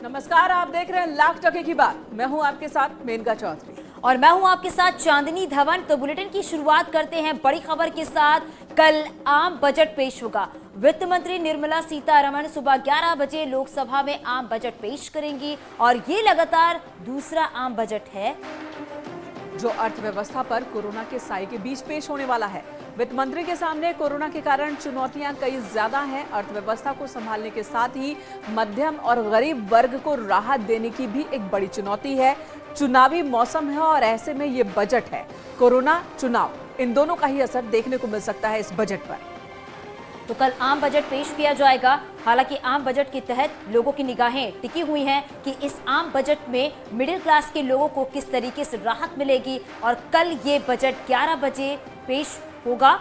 नमस्कार, आप देख रहे हैं लाख टके की बात। मैं हूं आपके साथ मेनका चौधरी और मैं हूं आपके साथ चांदनी धवन। तो बुलेटिन की शुरुआत करते हैं बड़ी खबर के साथ। कल आम बजट पेश होगा। वित्त मंत्री निर्मला सीतारमण सुबह 11 बजे लोकसभा में आम बजट पेश करेंगी और ये लगातार दूसरा आम बजट है जो अर्थव्यवस्था पर कोरोना के साए के बीच पेश होने वाला है। वित्त मंत्री के सामने कोरोना के कारण चुनौतियां कई ज्यादा हैं। अर्थव्यवस्था को संभालने के साथ ही मध्यम और गरीब वर्ग को राहत देने की भी एक बड़ी चुनौती है। चुनावी मौसम है और ऐसे में ये बजट है। कोरोना, चुनाव, इन दोनों का ही असर देखने को मिल सकता है इस बजट पर। तो कल आम बजट पेश किया जाएगा। हालांकि आम बजट के तहत लोगों की निगाहें टिकी हुई हैं कि इस आम बजट में मिडिल क्लास के लोगों को किस तरीके से राहत मिलेगी। और कल ये बजट 11 बजे पेश होगा।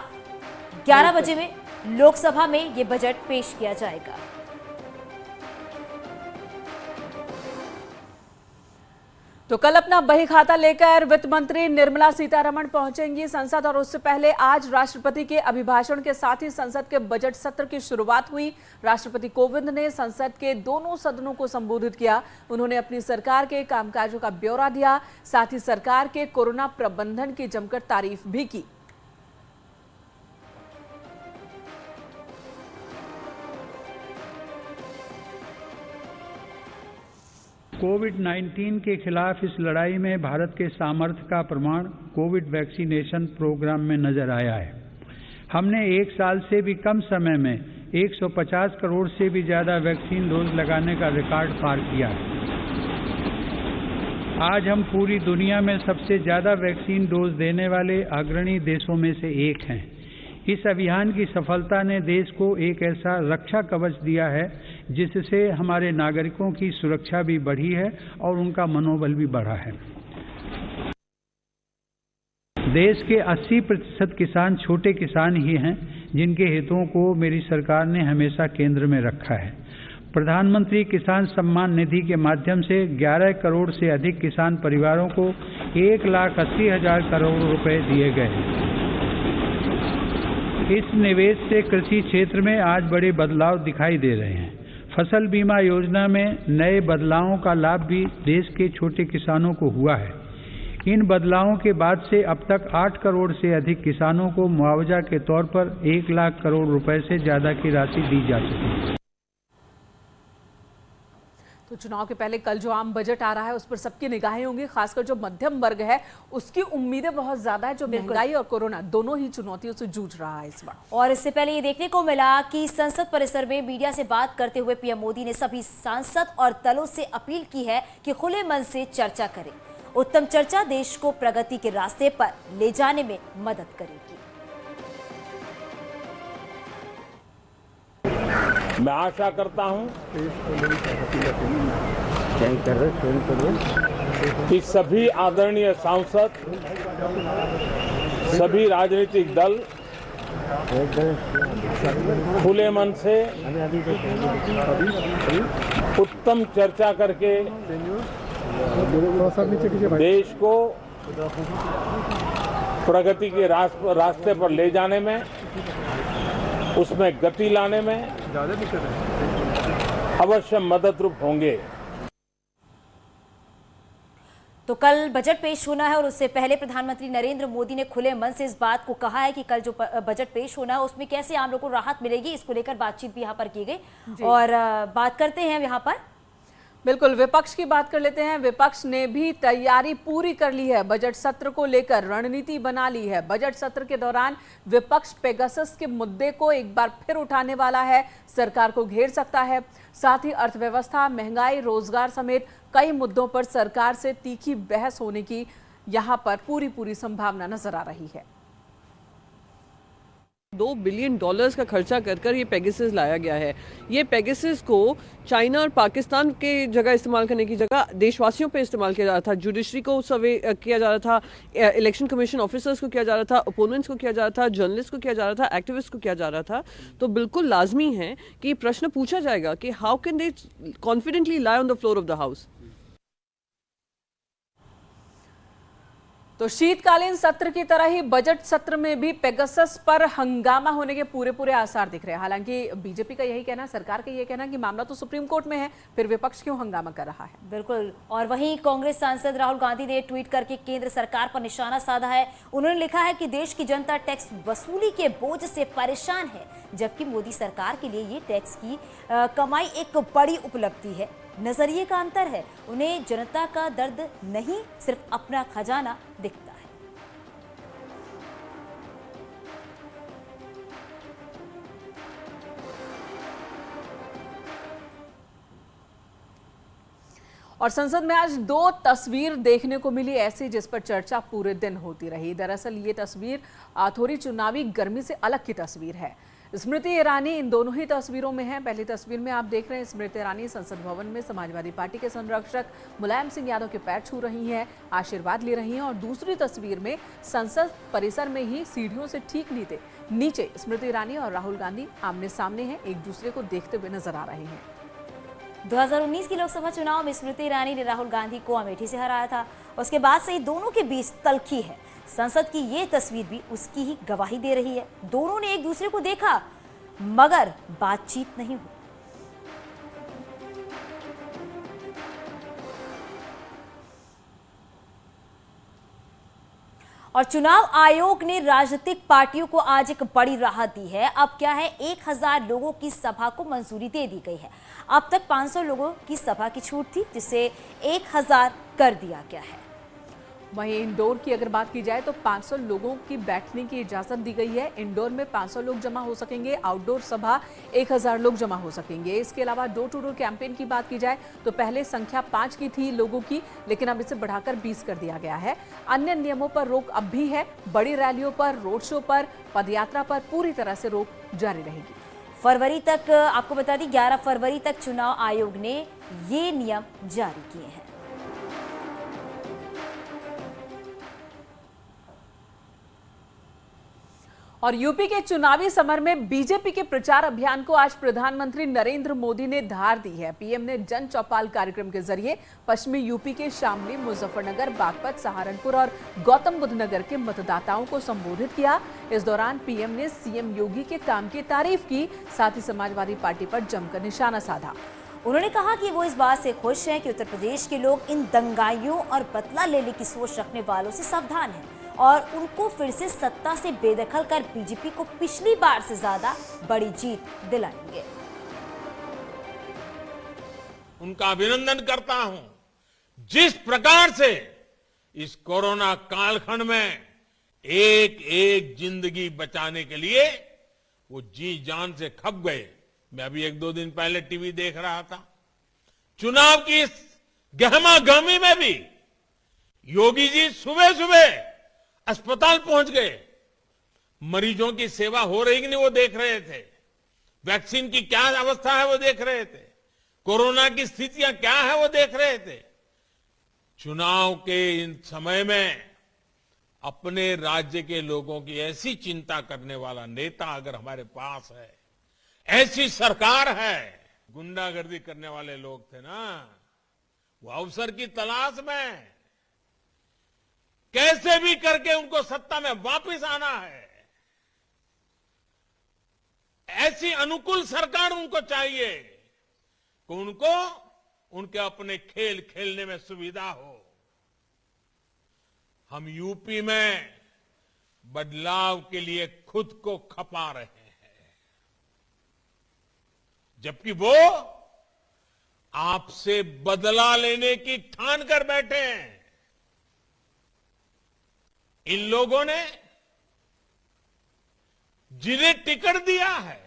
11 बजे में लोकसभा में ये बजट पेश किया जाएगा। तो कल अपना बही खाता लेकर वित्त मंत्री निर्मला सीतारमण पहुंचेंगी संसद और उससे पहले आज राष्ट्रपति के अभिभाषण के साथ ही संसद के बजट सत्र की शुरुआत हुई। राष्ट्रपति कोविंद ने संसद के दोनों सदनों को संबोधित किया। उन्होंने अपनी सरकार के कामकाजों का ब्यौरा दिया, साथ ही सरकार के कोरोना प्रबंधन की जमकर तारीफ भी की। कोविड-19 के खिलाफ इस लड़ाई में भारत के सामर्थ्य का प्रमाण कोविड वैक्सीनेशन प्रोग्राम में नजर आया है। हमने एक साल से भी कम समय में 150 करोड़ से भी ज्यादा वैक्सीन डोज लगाने का रिकॉर्ड पार किया है। आज हम पूरी दुनिया में सबसे ज्यादा वैक्सीन डोज देने वाले अग्रणी देशों में से एक हैं। इस अभियान की सफलता ने देश को एक ऐसा रक्षा कवच दिया है जिससे हमारे नागरिकों की सुरक्षा भी बढ़ी है और उनका मनोबल भी बढ़ा है। देश के 80% किसान छोटे किसान ही हैं जिनके हितों को मेरी सरकार ने हमेशा केंद्र में रखा है। प्रधानमंत्री किसान सम्मान निधि के माध्यम से 11 करोड़ से अधिक किसान परिवारों को 1,80,000 करोड़ रुपए दिए गए हैं। इस निवेश से कृषि क्षेत्र में आज बड़े बदलाव दिखाई दे रहे हैं। फसल बीमा योजना में नए बदलावों का लाभ भी देश के छोटे किसानों को हुआ है। इन बदलावों के बाद से अब तक 8 करोड़ से अधिक किसानों को मुआवजा के तौर पर 1 लाख करोड़ रुपए से ज्यादा की राशि दी जा चुकी है। तो चुनाव के पहले कल जो आम बजट आ रहा है उस पर सबकी निगाहें होंगी। खासकर जो मध्यम वर्ग है उसकी उम्मीदें बहुत ज्यादा है, जो महंगाई और कोरोना दोनों ही चुनौतियों से जूझ रहा है इस बार। और इससे पहले ये देखने को मिला कि संसद परिसर में मीडिया से बात करते हुए पीएम मोदी ने सभी सांसद और दलों से अपील की है कि खुले मन से चर्चा करें। उत्तम चर्चा देश को प्रगति के रास्ते पर ले जाने में मदद करेगी। मैं आशा करता हूं कि सभी आदरणीय सांसद, सभी राजनीतिक दल खुले मन से उत्तम चर्चा करके देश को प्रगति के रास्ते पर ले जाने में, उसमें गति लाने में अवश्य मददरूप होंगे। तो कल बजट पेश होना है और उससे पहले प्रधानमंत्री नरेंद्र मोदी ने खुले मन से इस बात को कहा है कि कल जो बजट पेश होना है उसमें कैसे आम लोगों को राहत मिलेगी, इसको लेकर बातचीत भी यहाँ पर की गई। और बात करते हैं यहाँ पर, बिल्कुल विपक्ष की बात कर लेते हैं। विपक्ष ने भी तैयारी पूरी कर ली है, बजट सत्र को लेकर रणनीति बना ली है। बजट सत्र के दौरान विपक्ष पेगासस के मुद्दे को एक बार फिर उठाने वाला है, सरकार को घेर सकता है। साथ ही अर्थव्यवस्था, महंगाई, रोजगार समेत कई मुद्दों पर सरकार से तीखी बहस होने की यहां पर पूरी संभावना नजर आ रही है। $2 बिलियन का खर्चा कर ये पेगासस लाया गया है। ये पेगासस को चाइना और पाकिस्तान के जगह इस्तेमाल करने की जगह देशवासियों पे इस्तेमाल किया जा रहा था। जुडिशरी को सर्वे किया जा रहा था, इलेक्शन कमीशन ऑफिसर्स को किया जा रहा था, ओपोनेंट्स को किया जा रहा था, जर्नलिस्ट को किया जा रहा था, एक्टिविस्ट को किया जा रहा था। तो बिल्कुल लाजमी है कि प्रश्न पूछा जाएगा कि how can they confidently lie on the floor of the house. तो शीतकालीन सत्र की तरह ही बजट सत्र में भी पेगासस पर हंगामा होने के पूरे आसार दिख रहे हैं। हालांकि बीजेपी का यही कहना, सरकार का यही कहना कि मामला तो सुप्रीम कोर्ट में है, फिर विपक्ष क्यों हंगामा कर रहा है। बिल्कुल। और वहीं कांग्रेस सांसद राहुल गांधी ने ट्वीट करके केंद्र सरकार पर निशाना साधा है। उन्होंने लिखा है कि देश की जनता टैक्स वसूली के बोझ से परेशान है, जबकि मोदी सरकार के लिए ये टैक्स की कमाई एक बड़ी उपलब्धि है। नजरिए का अंतर है, उन्हें जनता का दर्द नहीं, सिर्फ अपना खजाना दिखता है। और संसद में आज दो तस्वीर देखने को मिली ऐसी, जिस पर चर्चा पूरे दिन होती रही। दरअसल ये तस्वीर थोड़ी चुनावी गर्मी से अलग की तस्वीर है। स्मृति ईरानी इन दोनों ही तस्वीरों में है। पहली तस्वीर में आप देख रहे हैं स्मृति ईरानी संसद भवन में समाजवादी पार्टी के संरक्षक मुलायम सिंह यादव के पैर छू रही हैं, आशीर्वाद ले रही हैं। और दूसरी तस्वीर में संसद परिसर में ही सीढ़ियों से ठीक नीचे स्मृति ईरानी और राहुल गांधी आमने सामने हैं, एक दूसरे को देखते हुए नजर आ रहे हैं। 2019 के लोकसभा चुनाव में स्मृति ईरानी ने राहुल गांधी को अमेठी से हराया था। उसके बाद से ही दोनों के बीच तल्खी है। संसद की ये तस्वीर भी उसकी ही गवाही दे रही है। दोनों ने एक दूसरे को देखा, मगर बातचीत नहीं हुई। और चुनाव आयोग ने राजनीतिक पार्टियों को आज एक बड़ी राहत दी है। अब क्या है, 1000 लोगों की सभा को मंजूरी दे दी गई है। अब तक 500 लोगों की सभा की छूट थी, जिसे 1000 कर दिया गया है। वहीं इंडोर की अगर बात की जाए तो 500 लोगों की बैठने की इजाजत दी गई है। इंडोर में 500 लोग जमा हो सकेंगे, आउटडोर सभा 1000 लोग जमा हो सकेंगे। इसके अलावा डोर टू डोर कैंपेन की बात की जाए तो पहले संख्या 5 की थी लोगों की, लेकिन अब इसे बढ़ाकर 20 कर दिया गया है। अन्य नियमों पर रोक अब भी है। बड़ी रैलियों पर, रोड शो पर, पदयात्रा पर पूरी तरह से रोक जारी रहेगी। फरवरी तक, आपको बता दी, 11 फरवरी तक चुनाव आयोग ने ये नियम जारी किए हैं। और यूपी के चुनावी समर में बीजेपी के प्रचार अभियान को आज प्रधानमंत्री नरेंद्र मोदी ने धार दी है। पीएम ने जन चौपाल कार्यक्रम के जरिए पश्चिमी यूपी के शामली, मुजफ्फरनगर, बागपत, सहारनपुर और गौतम बुद्ध नगर के मतदाताओं को संबोधित किया। इस दौरान पीएम ने सीएम योगी के काम की तारीफ की, साथ ही समाजवादी पार्टी पर जमकर निशाना साधा। उन्होंने कहा कि वो इस बात से खुश हैं कि उत्तर प्रदेश के लोग इन दंगाइयों और बदला लेने की सोच रखने वालों से सावधान हैं और उनको फिर से सत्ता से बेदखल कर बीजेपी को पिछली बार से ज्यादा बड़ी जीत दिलाएंगे। उनका अभिनंदन करता हूं। जिस प्रकार से इस कोरोना कालखंड में एक एक जिंदगी बचाने के लिए वो जी जान से खप गए। मैं अभी 1-2 दिन पहले टीवी देख रहा था। चुनाव की इस गहमा गहमी में भी योगी जी सुबह सुबह अस्पताल पहुंच गए। मरीजों की सेवा हो रही कि नहीं वो देख रहे थे। वैक्सीन की क्या अवस्था है वो देख रहे थे। कोरोना की स्थितियां क्या है वो देख रहे थे। चुनाव के इन समय में अपने राज्य के लोगों की ऐसी चिंता करने वाला नेता अगर हमारे पास है, ऐसी सरकार है। गुंडागर्दी करने वाले लोग थे ना, वो अवसर की तलाश में कैसे भी करके उनको सत्ता में वापस आना है। ऐसी अनुकूल सरकार उनको चाहिए कि उनको उनके अपने खेल खेलने में सुविधा हो। हम यूपी में बदलाव के लिए खुद को खपा रहे हैं, जबकि वो आपसे बदला लेने की ठान कर बैठे हैं। इन लोगों ने जिन्हें टिकट दिया है,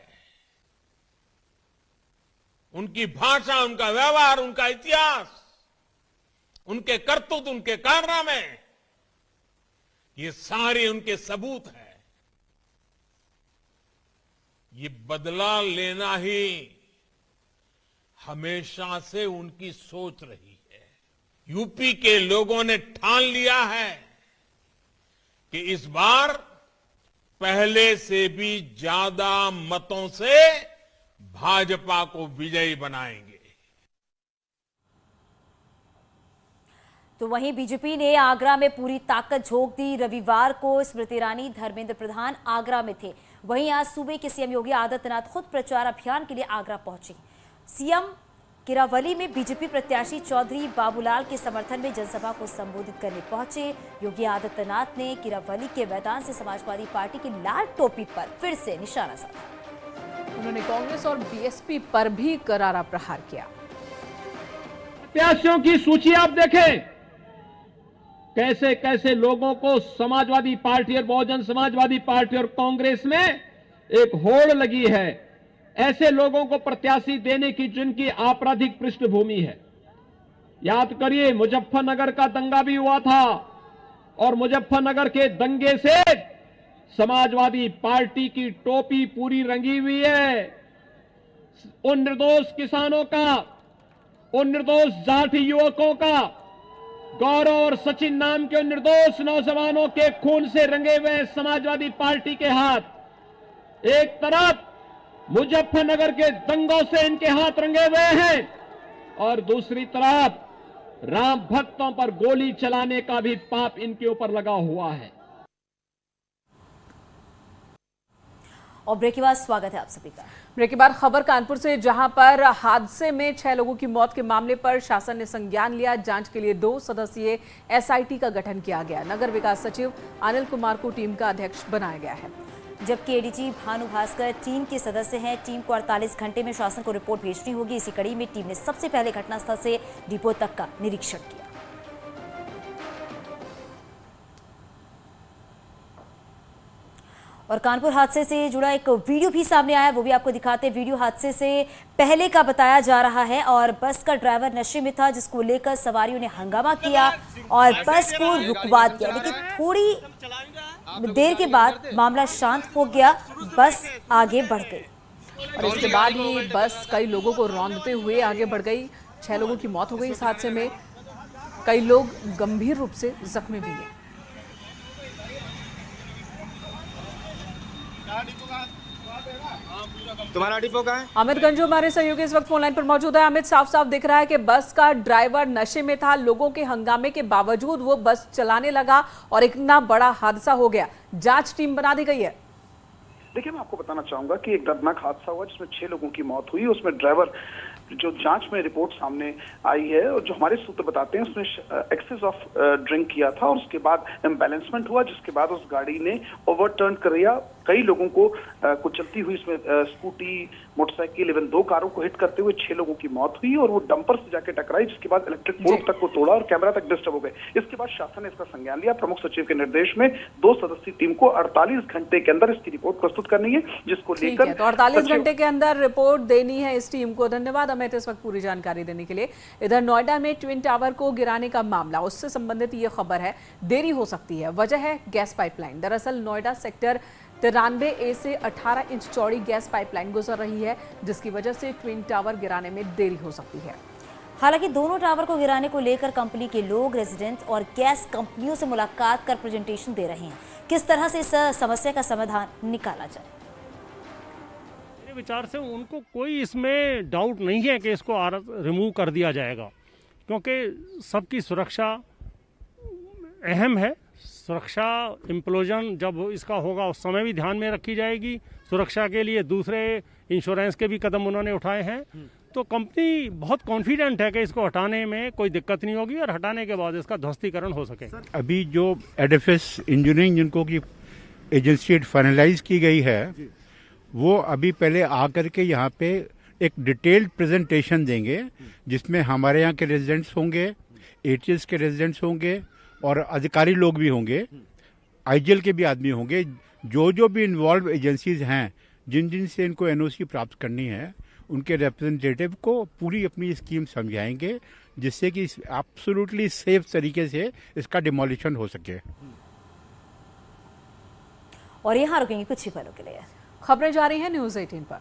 उनकी भाषा, उनका व्यवहार, उनका इतिहास, उनके करतूत, उनके कारनामे, ये सारे उनके सबूत हैं। ये बदला लेना ही हमेशा से उनकी सोच रही है। यूपी के लोगों ने ठान लिया है कि इस बार पहले से भी ज्यादा मतों से भाजपा को विजयी बनाएंगे। तो वहीं बीजेपी ने आगरा में पूरी ताकत झोंक दी। रविवार को स्मृति ईरानी, धर्मेंद्र प्रधान आगरा में थे। वहीं आज सूबे के सीएम योगी आदित्यनाथ खुद प्रचार अभियान के लिए आगरा पहुंचे। सीएम किरावली में बीजेपी प्रत्याशी चौधरी बाबूलाल के समर्थन में जनसभा को संबोधित करने पहुंचे। योगी आदित्यनाथ ने किरावली के मैदान से समाजवादी पार्टी की लाल टोपी पर फिर से निशाना साधा। उन्होंने कांग्रेस और बीएसपी पर भी करारा प्रहार किया। प्रत्याशियों की सूची आप देखें, कैसे कैसे लोगों को समाजवादी पार्टी और बहुजन समाजवादी पार्टी और कांग्रेस में एक होड़ लगी है। ऐसे लोगों को प्रत्याशी देने की जिनकी आपराधिक पृष्ठभूमि है। याद करिए, मुजफ्फरनगर का दंगा भी हुआ था और मुजफ्फरनगर के दंगे से समाजवादी पार्टी की टोपी पूरी रंगी हुई है। उन निर्दोष किसानों का, उन निर्दोष जाट युवकों का, गौरव और सचिन नाम के उन निर्दोष नौजवानों के खून से रंगे हुए समाजवादी पार्टी के हाथ। एक तरफ मुजफ्फरनगर के दंगों से इनके हाथ रंगे हुए हैं और दूसरी तरफ राम भक्तों पर गोली चलाने का भी पाप इनके ऊपर लगा हुआ है। और ब्रेक के बाद स्वागत है आप सभी का। ब्रेक के बाद खबर कानपुर से, जहां पर हादसे में 6 लोगों की मौत के मामले पर शासन ने संज्ञान लिया। जांच के लिए 2 सदस्यीय एसआईटी का गठन किया गया। नगर विकास सचिव अनिल कुमार को टीम का अध्यक्ष बनाया गया है, जबकि एडीजी भानु भास्कर टीम के सदस्य हैं। टीम को 48 घंटे में शासन को रिपोर्ट भेजनी होगी। इसी कड़ी में टीम ने सबसे पहले घटनास्थल से डिपो तक का निरीक्षण किया। और कानपुर हादसे से जुड़ा एक वीडियो भी सामने आया, वो भी आपको दिखाते हैं। वीडियो हादसे से पहले का बताया जा रहा है और बस का ड्राइवर नशे में था, जिसको लेकर सवारियों ने हंगामा किया और बस को रुकवा दिया। लेकिन थोड़ी देर के बाद मामला शांत हो गया, बस आगे बढ़ गई और इसके बाद ही बस कई लोगों को रौंदते हुए आगे बढ़ गई। 6 लोगों की मौत हो गई इस हादसे में, कई लोग गंभीर रूप से जख्मी भी हैं। तुम्हारा डिपो कहाँ है? अमित गंजू हमारे सहयोगी इस वक्त फोन लाइन पर मौजूद है। अमित, साफ साफ दिख रहा है कि बस का ड्राइवर नशे में था। लोगों के हंगामे के बावजूद वो बस चलाने लगा और इतना बड़ा हादसा हो गया। जांच टीम बना दी गई है। देखिए, मैं आपको बताना चाहूंगा कि एक दर्दनाक हादसा हुआ जिसमें 6 लोगों की मौत हुई। उसमें ड्राइवर, जो जांच में रिपोर्ट सामने आई है और जो हमारे सूत्र बताते हैं, उसने एक्सेस ऑफ ड्रिंक किया था और उसके बाद इम्बैलेंसमेंट हुआ, जिसके बाद उस गाड़ी ने ओवरटर्न कर दिया। कई लोगों को कुचलती हुई इसमें स्कूटी, मोटरसाइकिल, इवन 2 कारों को हिट करते हुए 6 लोगों की मौत हुई और वो डंपर से जाके टकराई, जिसके बाद इलेक्ट्रिक पोल तक को तोड़ा और कैमरा तक डिस्टर्ब हो गए। इसके बाद शासन ने इसका संज्ञान लिया। प्रमुख सचिव के निर्देश में 2 सदस्यीय टीम को 48 घंटे के अंदर इसकी रिपोर्ट प्रस्तुत करनी है, जिसको लेकर तो 48 घंटे के अंदर रिपोर्ट देनी है इस टीम को। धन्यवाद अमित इस वक्त पूरी जानकारी देने के लिए। इधर नोएडा में ट्विन टावर को गिराने का मामला, उससे संबंधित ये खबर है, देरी हो सकती है। वजह है गैस पाइपलाइन। दरअसल नोएडा सेक्टर 93A से 18 इंच चौड़ी गैस पाइपलाइन गुजर रही है, जिसकी वजह से ट्विन टावर गिराने में देरी हो सकती है। हालांकि दोनों टावर को गिराने को लेकर कंपनी के लोग, रेजिडेंट और गैस कंपनियों से मुलाकात कर प्रेजेंटेशन दे रहे हैं। किस तरह से इस समस्या का समाधान निकाला जाए? मेरे विचार से उनको कोई इसमें डाउट नहीं है कि इसको रिमूव कर दिया जाएगा, क्योंकि सबकी सुरक्षा अहम है। सुरक्षा इम्प्लोजन जब इसका होगा उस समय भी ध्यान में रखी जाएगी। सुरक्षा के लिए दूसरे इंश्योरेंस के भी कदम उन्होंने उठाए हैं। तो कंपनी बहुत कॉन्फिडेंट है कि इसको हटाने में कोई दिक्कत नहीं होगी और हटाने के बाद इसका ध्वस्तीकरण हो सके। अभी जो एडएफएस इंजीनियरिंग जिनको की एजेंसी फाइनलाइज की गई है, वो अभी पहले आकर के यहाँ पे एक डिटेल्ड प्रेजेंटेशन देंगे, जिसमें हमारे यहाँ के रेजिडेंट्स होंगे, एटीएस के रेजिडेंट्स होंगे और अधिकारी लोग भी होंगे, आईजीएल के भी आदमी होंगे। जो भी इन्वॉल्व एजेंसीज हैं, जिन से इनको एनओसी प्राप्त करनी है, उनके रिप्रेजेंटेटिव को पूरी अपनी स्कीम समझाएंगे, जिससे कि एब्सोल्युटली सेफ तरीके से इसका डिमोलिशन हो सके। और यहाँ रुकेंगे कुछ ही पलों के लिए। खबरें जारी हैं न्यूज़ 18 पर।